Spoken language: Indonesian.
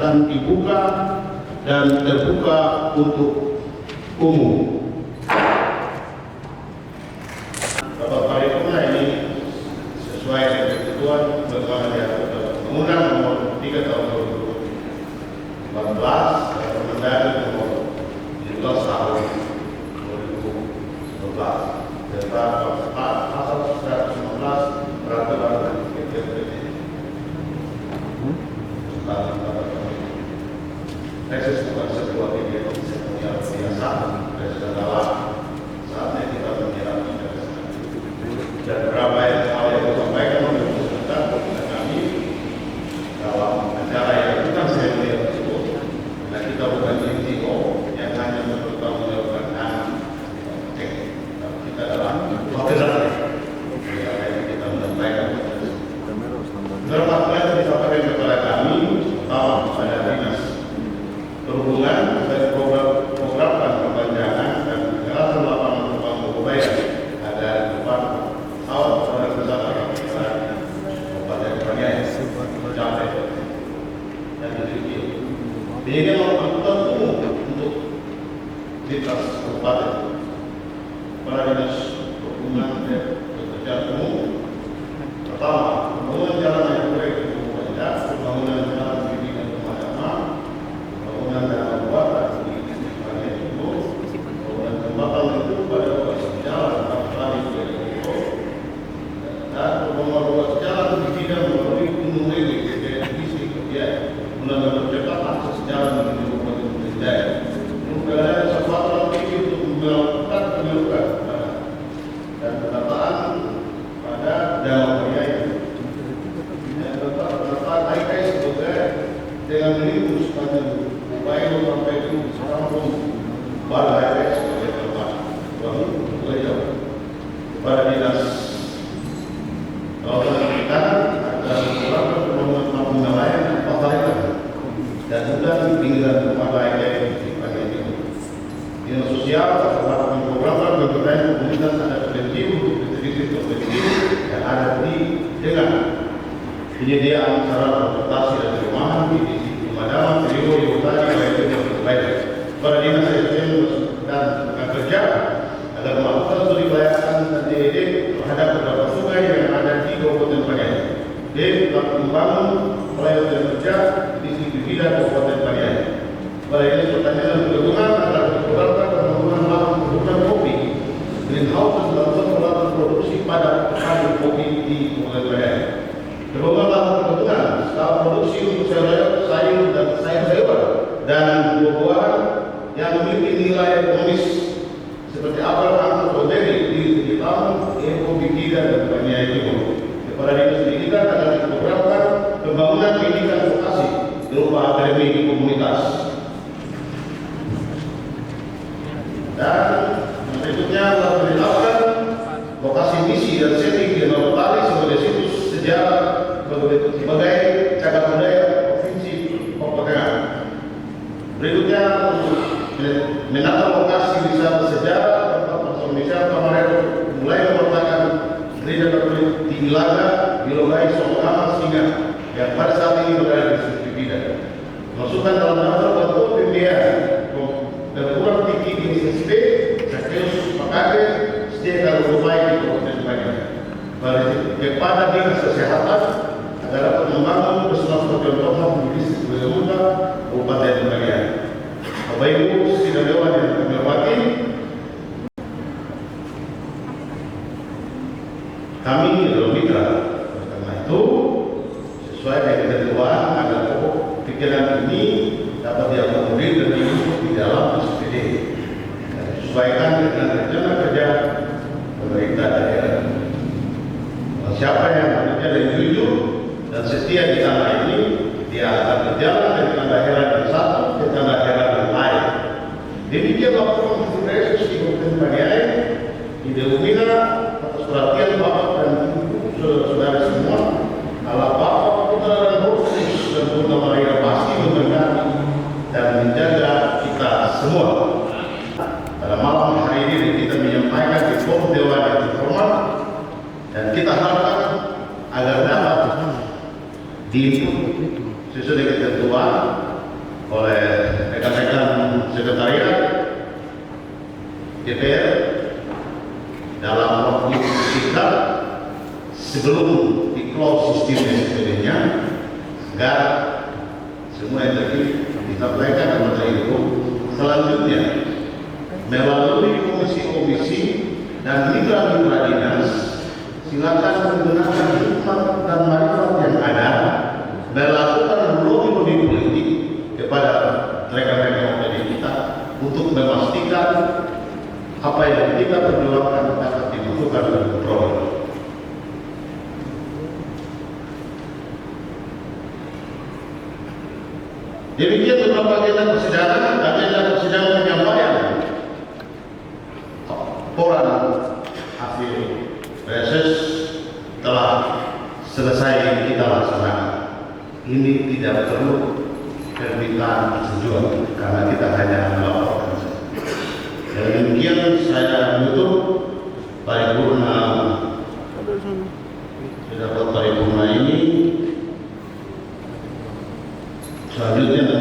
akan dibuka dan terbuka untuk umum. Bapak Paripurna ini sesuai dengan ketentuan bagaimana diatur dalam Undang Nomor 3 Tahun 2014 dan Permendagri Nomor 17 Tahun 2012 tentang pasal 115 peraturan Reses bukan sebuah kegiatan yang biasa dan dalam saatnya kita menyerap dan berapa hal yang disampaikan oleh peserta kami dalam acara yang bukan saya melihat tersebut, dan kita bukan NGO yang hanya bertanggung jawab cek, kita dalam organisasi yang kita menyampaikan. Beberapa hal yang disampaikan kepada kami, pertama kepada dinas perhubungan dan program perpanjangan dan penjelasan lapangan terbang Surabaya ada depan awal pada besar Kabupaten Paniai Jambi dan Diri. Ini melakukan umum untuk lintas kabupaten. Para dinas perhubungan dan pekerjaan umum pertama pembangunan jalan yang baik untuk banyak, pembangunan jalan pendidikan pemadaman, pembangunan jalan buatan di Paniai itu, pembangunan jembatan itu pada ruas jalan Paniai itu, dan pembangunan ruas jalan di bidang melalui Gunung Lewi dari Isi Kebiaya, guna mempercepat akses jalan menuju Kabupaten Paniai. Kemudian kesempatan tinggi untuk melakukan penyeluruhan dan penataan pada dalam Paniai. Dan tetap penataan IKI sebagai dengan menimbul sepanjang upaya sampai ke kampung baru IKI sebagai tempat bangun belajar kepada dinas lautan dan perikanan agar melakukan pembangunan kampung nelayan dan pasaritan dan hutan di pinggiran kepada IKI di Paniai ini. Dinas sosial melakukan program berkaitan komunitas adat preventif untuk distribusi preventif yang ada dengan penyediaan sarana transportasi dan perumahan di pemadaman Priori Utara Wilayah Surabaya. Para dinas SDM dan kerja agar melakukan studi kelayakan dan DED terhadap beberapa sungai yang ada di Kabupaten Paniai. D. Membangun pelayanan kerja di bidang Kabupaten Paniai. Para dinas pertanian dan perkebunan agar diperlukan pembangunan lahan perkebunan kopi, greenhouse dan melakukan peralatan produksi pada petani kopi di Kabupaten Paniai. Pembangunan lahan perkebunan, skala produksi untuk sayur dan sayur-sayuran dan buah-buahan yang memiliki nilai ekonomis seperti apel, anggur, stroberi di Taman, Eko, Bikida dan Paniai Timur. Kepada dinas pendidikan akan diprogramkan pembangunan pendidikan vokasi berupa akademi di komunitas. Dan berikutnya telah dilakukan lokasi misi dan setting di Notari sebagai situs sejarah sebagai cagar budaya Provinsi Papua Tengah. Berikutnya menata lokasi wisata sejarah tempat personisan kemarin mulai merupakan gereja Katolik di Ilaga, Bilogai, Songkama, Singa yang pada saat ini berada di Sukibida. Masukkan dalam daftar bantuan pembiayaan dan kurang tinggi di SSP, Sakeus Pakade, setia kalau lupai di Kabupaten Paniai. Kepada dinas kesehatan agar dapat membangun puskesmas contohan di distrik Begamuda, Kabupaten Paniai. Bapak Ibu sidang dewan yang kami hormati, kami adalah mitra. Karena itu sesuai dengan ketentuan agar pikiran ini dapat diakomodir dan diikut di dalam SPD dan disesuaikan dengan rencana kerja pemerintah daerah. Siapa yang bekerja dan jujur dan setia di tanah ini, dia akan berjalan dari tanda heran yang satu ke tanda heran yang lain. Demikian laporan Reses di Kabupaten Paniai, di Delumina, atas perhatian Bapak dan Ibu saudara-saudara semua, ala Bapak, Putra dan Rosis dan Bunda Maria pasti memberkati dan menjaga kita semua. Pada malam hari ini kita menyampaikan di forum dewan yang terhormat dan kita harapkan agar dapat diinput sesuai dengan ketentuan oleh rekan-rekan sekretariat DPR dalam waktu singkat sebelum di-close sistem SPD-nya, agar semua yang tadi disampaikan kepada Ibu selanjutnya melalui komisi-komisi dan mitra-mitra dinas, silakan menggunakan hikmat dan marifat yang ada, melakukan lobby politik kepada rekan-rekan dari kita untuk memastikan apa yang kita perjuangkan akan dibutuhkan dan diperoleh. Demikian beberapa agenda persidangan penyampaian laporan hasil reses telah selesai kita laksanakan. Ini tidak perlu permintaan persetujuan karena kita hanya melaporkan saja. Demikian saya menutup paripurna paripurna ini. Selanjutnya